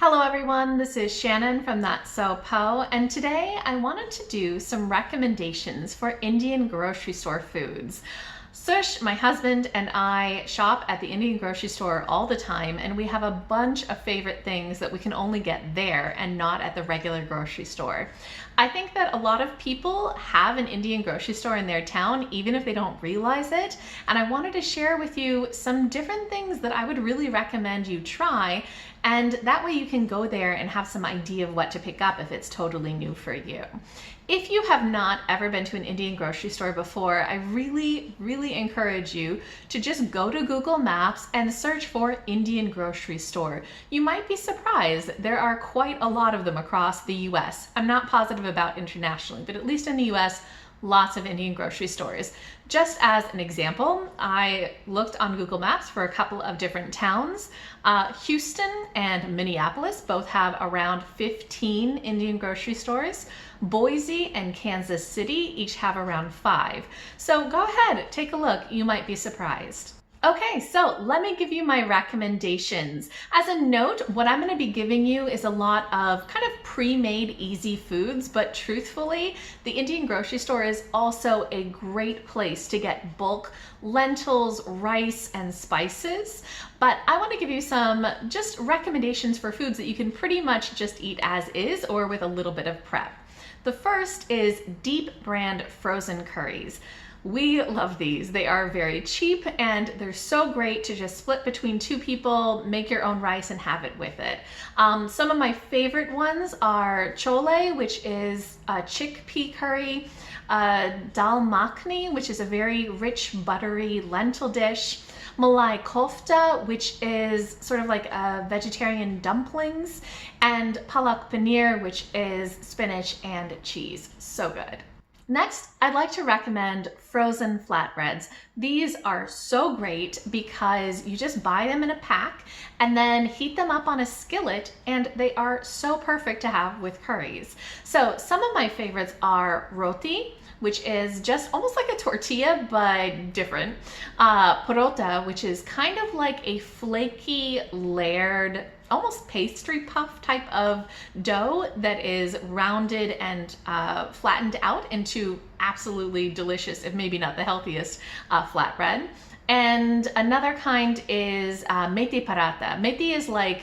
Hello everyone, this is Shannon from That's So Po, and today I wanted to do some recommendations for Indian grocery store foods. Sush, my husband, and I shop at the Indian grocery store all the time, and we have a bunch of favorite things that we can only get there and not at the regular grocery store. I think that a lot of people have an Indian grocery store in their town, even if they don't realize it, and I wanted to share with you some different things that I would really recommend you try, and that way you can go there and have some idea of what to pick up if it's totally new for you. If you have not ever been to an Indian grocery store before, I really encourage you to just go to Google Maps and search for Indian grocery store. You might be surprised. There are quite a lot of them across the US. I'm not positive about internationally, but at least in the US, lots of Indian grocery stores. Just as an example, I looked on Google Maps for a couple of different towns. Houston and Minneapolis both have around 15 Indian grocery stores. Boise and Kansas City each have around 5. So go ahead, take a look. You might be surprised. Okay, so let me give you my recommendations. As a note, what I'm going to be giving you is a lot of kind of pre-made easy foods, but truthfully, the Indian grocery store is also a great place to get bulk lentils, rice, and spices. But I want to give you some just recommendations for foods that you can pretty much just eat as is or with a little bit of prep. The first is deep brand frozen curries. We love these. They are very cheap and they're so great to just split between 2 people, make your own rice and have it with it. Some of my favorite ones are Chole, which is a chickpea curry, Daal Makhani, which is a very rich, buttery lentil dish, Malai Kofta, which is sort of like a vegetarian dumplings, and Palak Paneer, which is spinach and cheese. So good. Next, I'd like to recommend frozen flatbreads. These are so great because you just buy them in a pack and then heat them up on a skillet, and they are so perfect to have with curries. So some of my favorites are Roti, which is just almost like a tortilla, but different. Porotta, which is kind of like a flaky, layered, almost pastry puff type of dough that is rounded and flattened out into absolutely delicious, if maybe not the healthiest, flatbread. And another kind is Methi Paratha. Methi is like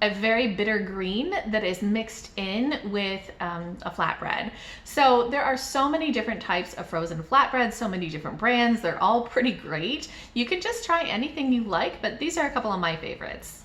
a very bitter green that is mixed in with a flatbread. So there are so many different types of frozen flatbreads, so many different brands. They're all pretty great. You can just try anything you like, but these are a couple of my favorites.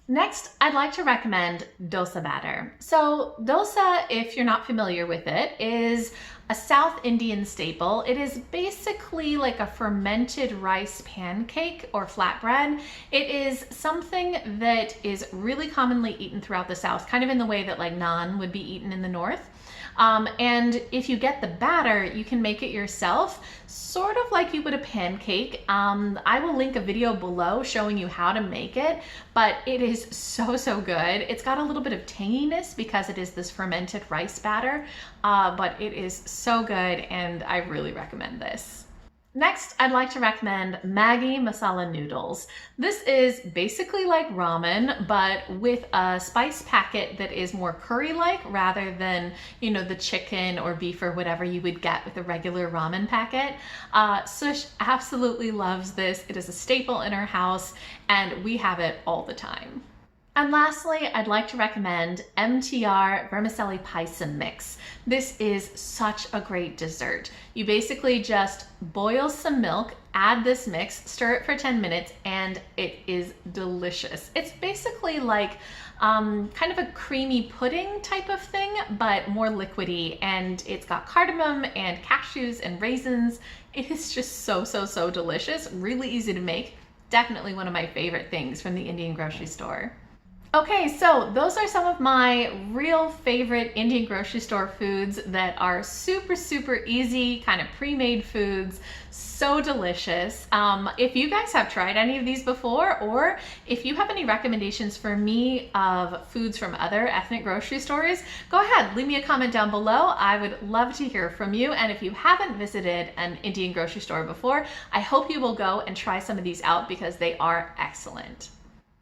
Next, I'd like to recommend dosa batter. So dosa, if you're not familiar with it, is a South Indian staple. It is basically like a fermented rice pancake or flatbread. It is something that is really commonly eaten throughout the South, kind of in the way that like naan would be eaten in the North. And if you get the batter, you can make it yourself, sort of like you would a pancake. I will link a video below showing you how to make it, but it is so good. It's got a little bit of tanginess because it is this fermented rice batter, but it is so good and I really recommend this. Next, I'd like to recommend Maggi Masala noodles. This is basically like ramen, but with a spice packet that is more curry-like rather than, you know, the chicken or beef or whatever you would get with a regular ramen packet. Sush absolutely loves this. It is a staple in our house and we have it all the time. And lastly, I'd like to recommend MTR Vermicelli Payasam mix. This is such a great dessert. You basically just boil some milk, add this mix, stir it for 10 minutes, and it is delicious. It's basically like kind of a creamy pudding type of thing, but more liquidy, and it's got cardamom and cashews and raisins. It is just so delicious, really easy to make. Definitely one of my favorite things from the Indian grocery store. Okay, so those are some of my real favorite Indian grocery store foods that are super easy, kind of pre-made foods, so delicious. If you guys have tried any of these before, or if you have any recommendations for me of foods from other ethnic grocery stores, go ahead, leave me a comment down below. I would love to hear from you. And if you haven't visited an Indian grocery store before, I hope you will go and try some of these out because they are excellent.